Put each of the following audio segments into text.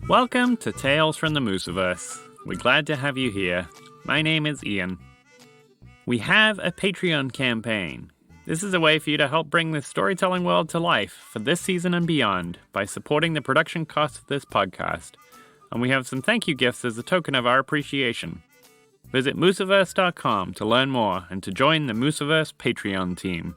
Welcome to Tales from the Moosiverse. We're glad to have you here. My name is Ian. We have a Patreon campaign. This is a way for you to help bring this storytelling world to life for this season and beyond by supporting the production costs of this podcast. And we have some thank you gifts as a token of our appreciation. Visit Moosiverse.com to learn more and to join the Moosiverse Patreon team.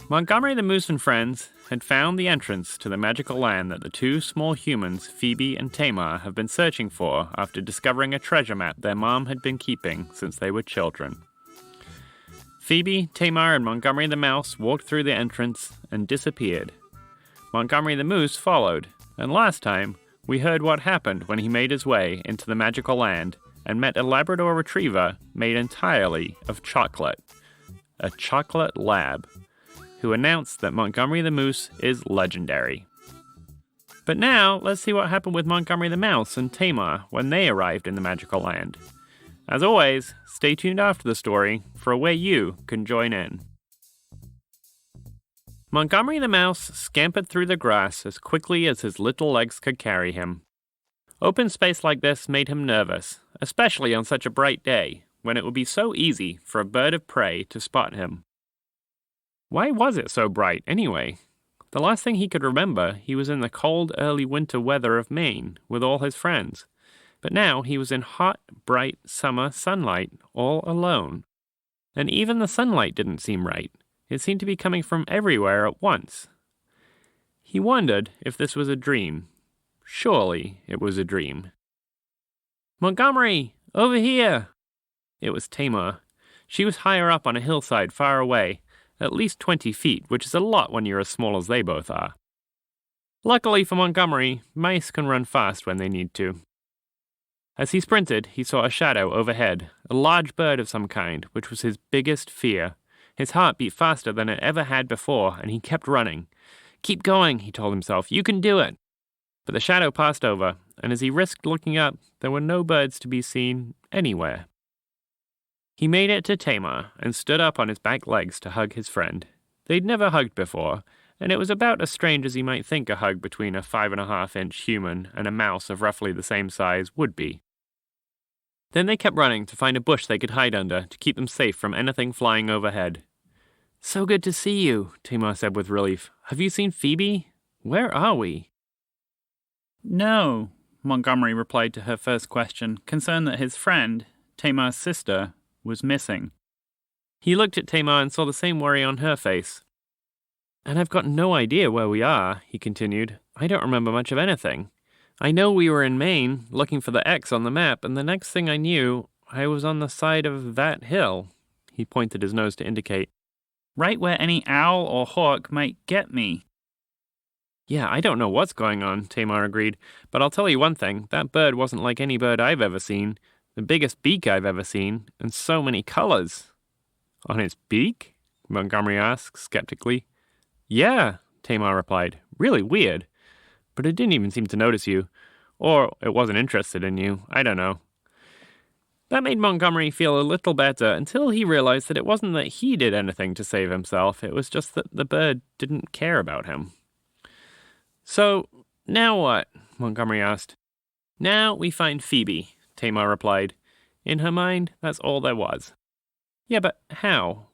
Montgomery the Moose and friends had found the entrance to the magical land that the two small humans, Phoebe and Tamar, have been searching for after discovering a treasure map their mom had been keeping since they were children. Phoebe, Tamar, and Montgomery the Mouse walked through the entrance and disappeared. Montgomery the Moose followed, and last time, we heard what happened when he made his way into the magical land and met a Labrador retriever made entirely of chocolate. A chocolate lab, who announced that Montgomery the Moose is legendary. But now, let's see what happened with Montgomery the Mouse and Tamar when they arrived in the magical land. As always, stay tuned after the story for a way you can join in. Montgomery the Mouse scampered through the grass as quickly as his little legs could carry him. Open space like this made him nervous, especially on such a bright day, when it would be so easy for a bird of prey to spot him. Why was it so bright, anyway? The last thing he could remember, he was in the cold, early winter weather of Maine with all his friends. But now he was in hot, bright summer sunlight, all alone. And even the sunlight didn't seem right. It seemed to be coming from everywhere at once. He wondered if this was a dream. Surely it was a dream. "Montgomery! Over here!" It was Tamar. She was higher up on a hillside far away, at least 20 feet, which is a lot when you're as small as they both are. Luckily for Montgomery, mice can run fast when they need to. As he sprinted, he saw a shadow overhead, a large bird of some kind, which was his biggest fear. His heart beat faster than it ever had before, and he kept running. "Keep going," he told himself. "You can do it." But the shadow passed over, and as he risked looking up, there were no birds to be seen anywhere. He made it to Tamar and stood up on his back legs to hug his friend. They'd never hugged before, and it was about as strange as he might think a hug between a 5.5-inch human and a mouse of roughly the same size would be. Then they kept running to find a bush they could hide under to keep them safe from anything flying overhead. "So good to see you," Tamar said with relief. "Have you seen Phoebe? Where are we?" "No," Montgomery replied to her first question, concerned that his friend, Tamar's sister, was missing. He looked at Tamar and saw the same worry on her face. "And I've got no idea where we are," he continued. "I don't remember much of anything. I know we were in Maine, looking for the X on the map, and the next thing I knew, I was on the side of that hill." He pointed his nose to indicate. "Right where any owl or hawk might get me." "Yeah, I don't know what's going on," Tamar agreed. "But I'll tell you one thing, that bird wasn't like any bird I've ever seen. The biggest beak I've ever seen, and so many colors." "On its beak?" Montgomery asked skeptically. "Yeah," Tamar replied. "Really weird. But it didn't even seem to notice you. Or it wasn't interested in you. I don't know." That made Montgomery feel a little better until he realized that it wasn't that he did anything to save himself. It was just that the bird didn't care about him. "So, now what?" Montgomery asked. "Now we find Phoebe," Tamar replied. In her mind, that's all there was. "Yeah, but how?"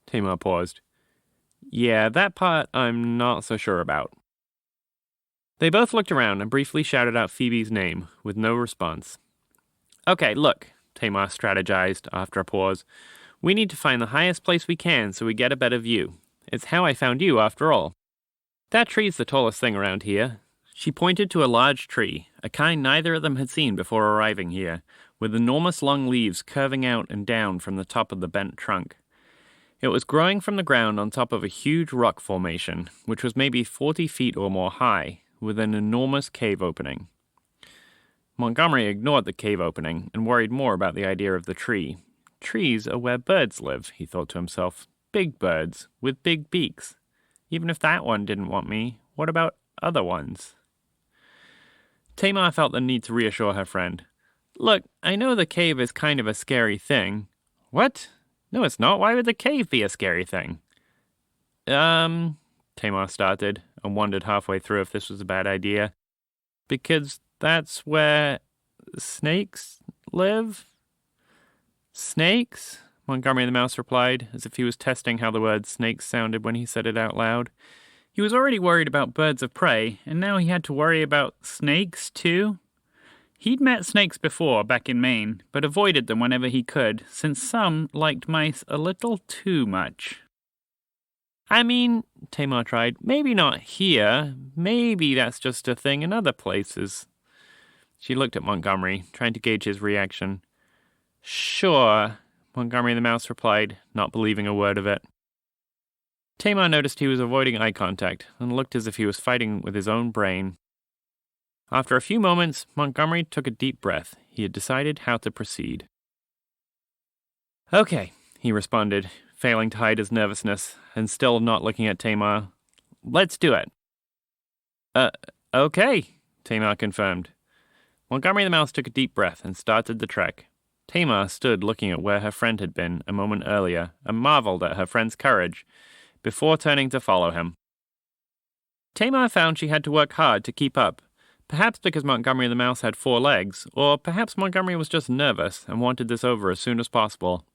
Tamar paused. "Yeah, that part I'm not so sure about." They both looked around and briefly shouted out Phoebe's name, with no response. "Okay, look," Tamar strategized after a pause. "We need to find the highest place we can so we get a better view. It's how I found you, after all. That tree's the tallest thing around here." She pointed to a large tree, a kind neither of them had seen before arriving here, with enormous long leaves curving out and down from the top of the bent trunk. It was growing from the ground on top of a huge rock formation, which was maybe 40 feet or more high, with an enormous cave opening. Montgomery ignored the cave opening and worried more about the idea of the tree. Trees are where birds live, he thought to himself. Big birds, with big beaks. Even if that one didn't want me, what about other ones? Tamar felt the need to reassure her friend. "Look, I know the cave is kind of a scary thing." "What? No, it's not. Why would the cave be a scary thing?" Tamar started and wondered halfway through if this was a bad idea. Because that's where snakes live? Snakes? Montgomery the Mouse replied, as if he was testing how the word snakes sounded when he said it out loud. He was already worried about birds of prey, and now he had to worry about snakes, too. He'd met snakes before, back in Maine, but avoided them whenever he could, since some liked mice a little too much. I mean, Tamar tried, maybe not here. Maybe that's just a thing in other places. She looked at Montgomery, trying to gauge his reaction. Sure, Montgomery the Mouse replied, not believing a word of it. Tamar noticed he was avoiding eye contact and looked as if he was fighting with his own brain. After a few moments, Montgomery took a deep breath. He had decided how to proceed. Okay, he responded, failing to hide his nervousness and still not looking at Tamar. Let's do it. Okay, Tamar confirmed. Montgomery the Mouse took a deep breath and started the trek. Tamar stood looking at where her friend had been a moment earlier and marveled at her friend's courage before turning to follow him. Tamar found she had to work hard to keep up, perhaps because Montgomery the Mouse had 4 legs, or perhaps Montgomery was just nervous and wanted this over as soon as possible.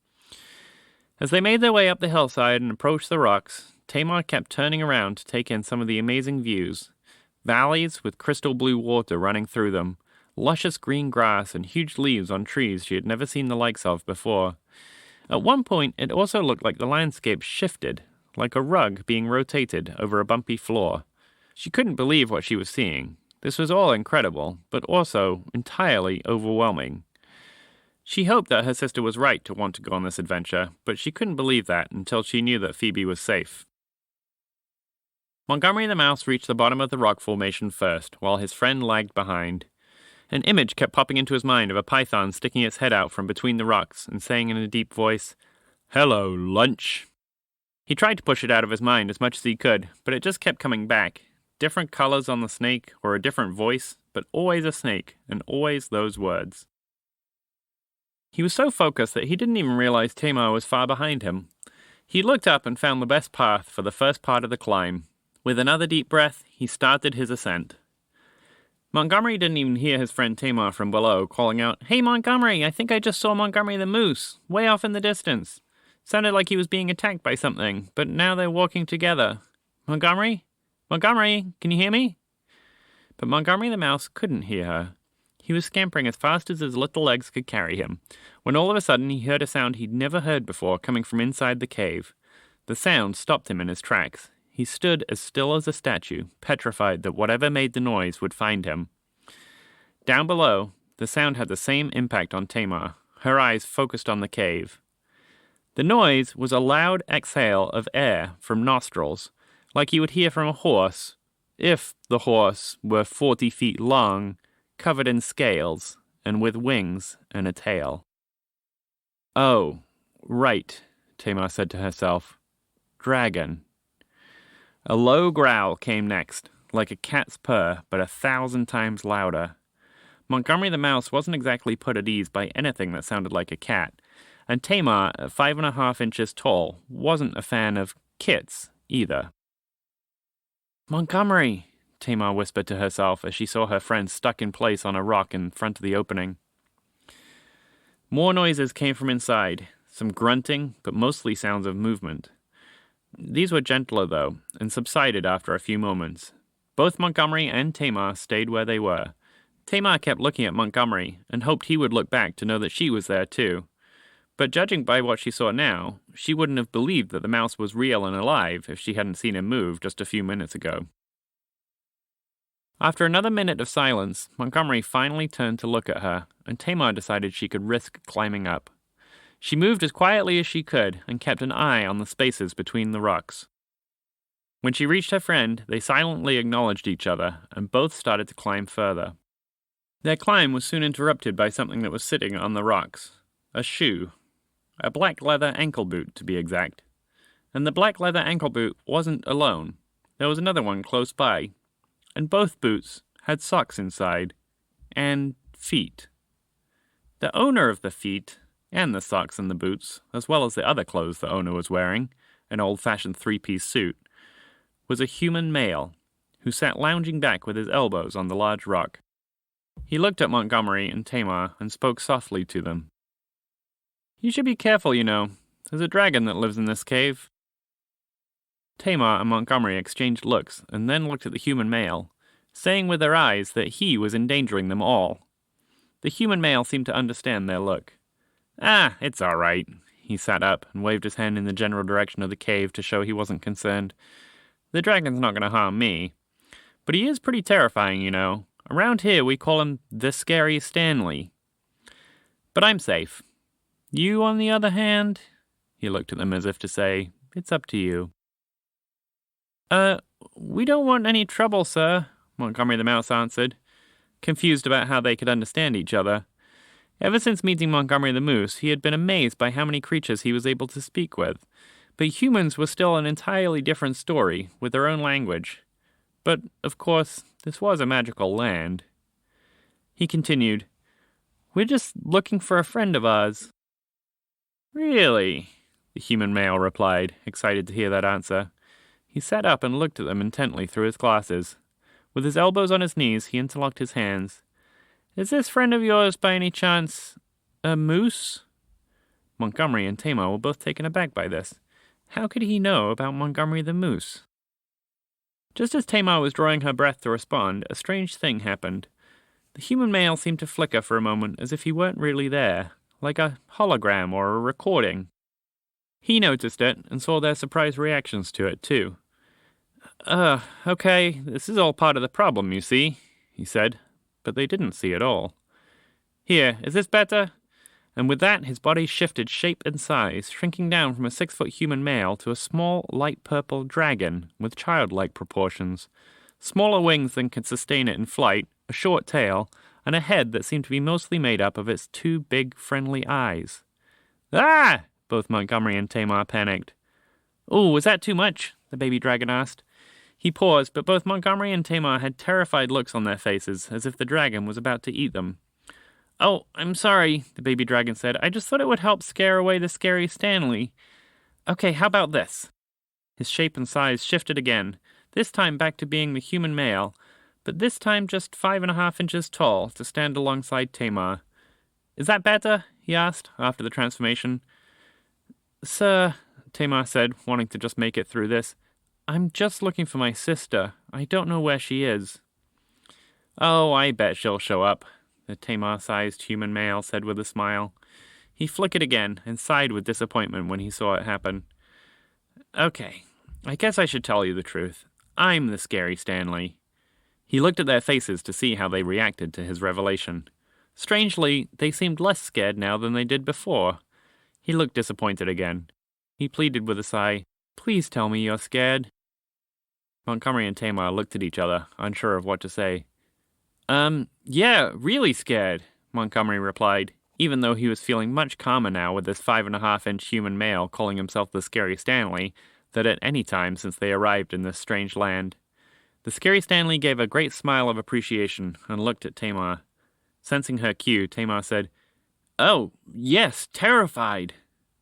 As they made their way up the hillside and approached the rocks, Tamar kept turning around to take in some of the amazing views. Valleys with crystal blue water running through them, luscious green grass and huge leaves on trees she had never seen the likes of before. At one point, it also looked like the landscape shifted, like a rug being rotated over a bumpy floor. She couldn't believe what she was seeing. This was all incredible, but also entirely overwhelming. She hoped that her sister was right to want to go on this adventure, but she couldn't believe that until she knew that Phoebe was safe. Montgomery the Mouse reached the bottom of the rock formation first, while his friend lagged behind. An image kept popping into his mind of a python sticking its head out from between the rocks and saying in a deep voice, "Hello, lunch." He tried to push it out of his mind as much as he could, but it just kept coming back. Different colors on the snake, or a different voice, but always a snake, and always those words. He was so focused that he didn't even realize Tamar was far behind him. He looked up and found the best path for the first part of the climb. With another deep breath, he started his ascent. Montgomery didn't even hear his friend Tamar from below, calling out, "Hey, Montgomery, I think I just saw Montgomery the Moose, way off in the distance. Sounded like he was being attacked by something, but now they're walking together. Montgomery? Montgomery, can you hear me?" But Montgomery the Mouse couldn't hear her. He was scampering as fast as his little legs could carry him, when all of a sudden he heard a sound he'd never heard before coming from inside the cave. The sound stopped him in his tracks. He stood as still as a statue, petrified that whatever made the noise would find him. Down below, the sound had the same impact on Tamar, her eyes focused on the cave. The noise was a loud exhale of air from nostrils, like you would hear from a horse, if the horse were 40 feet long, covered in scales, and with wings and a tail. "Oh, right," Tamar said to herself. "Dragon." A low growl came next, like a cat's purr, but 1,000 times louder. Montgomery the Mouse wasn't exactly put at ease by anything that sounded like a cat, and Tamar, at 5.5 inches tall, wasn't a fan of kits either. "Montgomery," Tamar whispered to herself as she saw her friend stuck in place on a rock in front of the opening. More noises came from inside, some grunting, but mostly sounds of movement. These were gentler, though, and subsided after a few moments. Both Montgomery and Tamar stayed where they were. Tamar kept looking at Montgomery and hoped he would look back to know that she was there, too. But judging by what she saw now, she wouldn't have believed that the mouse was real and alive if she hadn't seen him move just a few minutes ago. After another minute of silence, Montgomery finally turned to look at her, and Tamar decided she could risk climbing up. She moved as quietly as she could and kept an eye on the spaces between the rocks. When she reached her friend, they silently acknowledged each other, and both started to climb further. Their climb was soon interrupted by something that was sitting on the rocks. A shoe. A black leather ankle boot, to be exact. And the black leather ankle boot wasn't alone. There was another one close by. And both boots had socks inside. And feet. The owner of the feet, and the socks and the boots, as well as the other clothes the owner was wearing, an old-fashioned three-piece suit, was a human male, who sat lounging back with his elbows on the large rock. He looked at Montgomery and Tamar and spoke softly to them. You should be careful, you know. There's a dragon that lives in this cave. Tamar and Montgomery exchanged looks and then looked at the human male, saying with their eyes that he was endangering them all. The human male seemed to understand their look. Ah, it's all right. He sat up and waved his hand in the general direction of the cave to show he wasn't concerned. The dragon's not going to harm me. But he is pretty terrifying, you know. Around here we call him the Scary Stanley. But I'm safe. You, on the other hand? He looked at them as if to say, it's up to you. We don't want any trouble, sir, Montgomery the Mouse answered, confused about how they could understand each other. Ever since meeting Montgomery the Moose, he had been amazed by how many creatures he was able to speak with. But humans were still an entirely different story, with their own language. But, of course, this was a magical land. He continued, We're just looking for a friend of ours. Really? The human male replied, excited to hear that answer. He sat up and looked at them intently through his glasses. With his elbows on his knees, he interlocked his hands. Is this friend of yours, by any chance, a moose? Montgomery and Tamar were both taken aback by this. How could he know about Montgomery the Moose? Just as Tamar was drawing her breath to respond, a strange thing happened. The human male seemed to flicker for a moment as if he weren't really there, like a hologram or a recording. He noticed it and saw their surprised reactions to it, too. Okay, this is all part of the problem, you see, he said, but they didn't see it all. Here, is this better? And with that, his body shifted shape and size, shrinking down from a 6-foot human male to a small, light purple dragon with childlike proportions, smaller wings than could sustain it in flight, a short tail, and a head that seemed to be mostly made up of its 2 big, friendly eyes. Ah! Both Montgomery and Tamar panicked. Oh, was that too much? The baby dragon asked. He paused, but both Montgomery and Tamar had terrified looks on their faces, as if the dragon was about to eat them. Oh, I'm sorry, the baby dragon said. I just thought it would help scare away the Scary Stanley. Okay, how about this? His shape and size shifted again, this time back to being the human male, but this time just 5.5 inches tall to stand alongside Tamar. Is that better? He asked, after the transformation. Sir, Tamar said, wanting to just make it through this, I'm just looking for my sister. I don't know where she is. Oh, I bet she'll show up, the Tamar-sized human male said with a smile. He flickered again and sighed with disappointment when he saw it happen. Okay, I guess I should tell you the truth. I'm the Scary Stanley. He looked at their faces to see how they reacted to his revelation. Strangely, they seemed less scared now than they did before. He looked disappointed again. He pleaded with a sigh, Please tell me you're scared. Montgomery and Tamar looked at each other, unsure of what to say. Yeah, really scared, Montgomery replied, even though he was feeling much calmer now with this 5.5-inch human male calling himself the Scary Stanley than at any time since they arrived in this strange land. The Scary Stanley gave a great smile of appreciation and looked at Tamar. Sensing her cue, Tamar said, Oh, yes, terrified.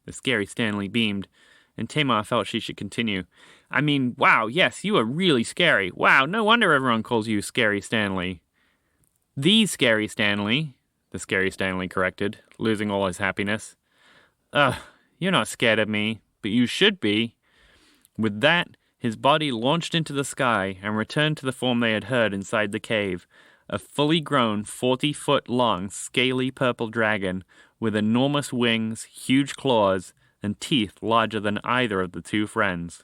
The Scary Stanley beamed, and Tamar felt she should continue. I mean, wow, yes, you are really scary. Wow, no wonder everyone calls you Scary Stanley. The Scary Stanley, the Scary Stanley corrected, losing all his happiness. You're not scared of me, but you should be. With that, his body launched into the sky and returned to the form they had heard inside the cave, a fully grown 40-foot-long scaly purple dragon with enormous wings, huge claws, and teeth larger than either of the two friends.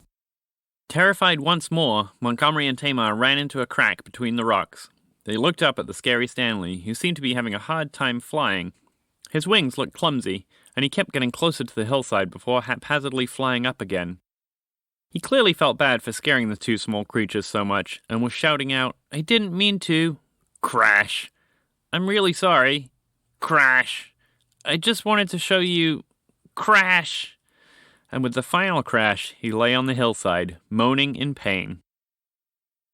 Terrified once more, Montgomery and Tamar ran into a crack between the rocks. They looked up at the Scary Stanley, who seemed to be having a hard time flying. His wings looked clumsy, and he kept getting closer to the hillside before haphazardly flying up again. He clearly felt bad for scaring the two small creatures so much, and was shouting out, I didn't mean to. Crash. I'm really sorry. Crash. I just wanted to show you. Crash. And with the final crash, he lay on the hillside, moaning in pain.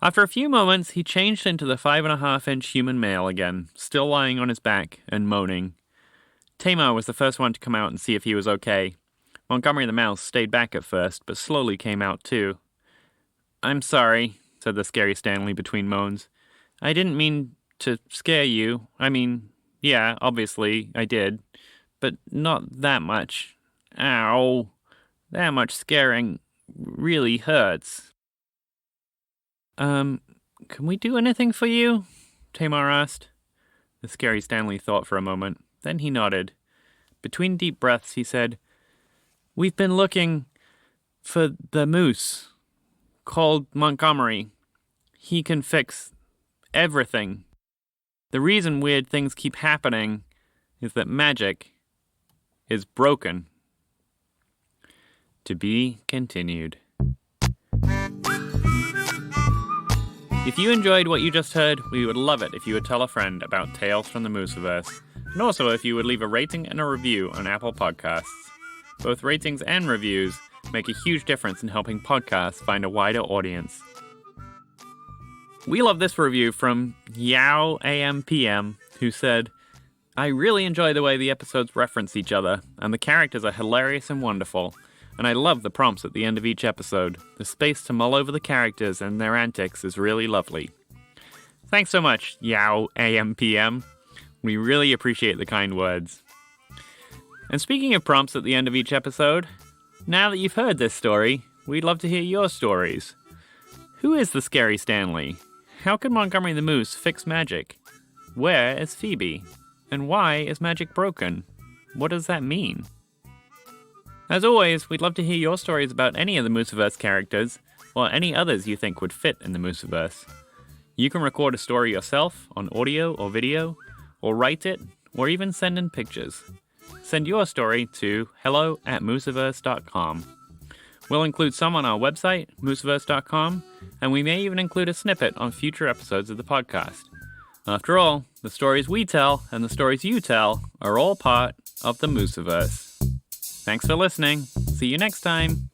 After a few moments, he changed into the 5.5-inch human male again, still lying on his back and moaning. Tamar was the first one to come out and see if he was okay. Montgomery the Mouse stayed back at first, but slowly came out too. I'm sorry, said the Scary Stanley between moans. I didn't mean to scare you. I mean, yeah, obviously, I did. But not that much. Ow. That much scaring really hurts. Can we do anything for you? Tamar asked. The scary Stanley thought for a moment. Then he nodded. Between deep breaths, he said, "We've been looking for the moose called Montgomery. He can fix everything. The reason weird things keep happening is that magic is broken." To be continued. If you enjoyed what you just heard, we would love it if you would tell a friend about Tales from the Moosiverse, and also if you would leave a rating and a review on Apple Podcasts. Both ratings and reviews make a huge difference in helping podcasts find a wider audience. We love this review from YowAMPM, who said, "I really enjoy the way the episodes reference each other, and the characters are hilarious and wonderful. And I love the prompts at the end of each episode. The space to mull over the characters and their antics is really lovely." Thanks so much, YowAMPM. We really appreciate the kind words. And speaking of prompts at the end of each episode, now that you've heard this story, we'd love to hear your stories. Who is the scary Stanley? How can Montgomery the Moose fix magic? Where is Phoebe? And why is magic broken? What does that mean? As always, we'd love to hear your stories about any of the Moosiverse characters, or any others you think would fit in the Moosiverse. You can record a story yourself on audio or video, or write it, or even send in pictures. Send your story to hello@moosiverse.com. We'll include some on our website, moosiverse.com, and we may even include a snippet on future episodes of the podcast. After all, the stories we tell and the stories you tell are all part of the Moosiverse. Thanks for listening. See you next time.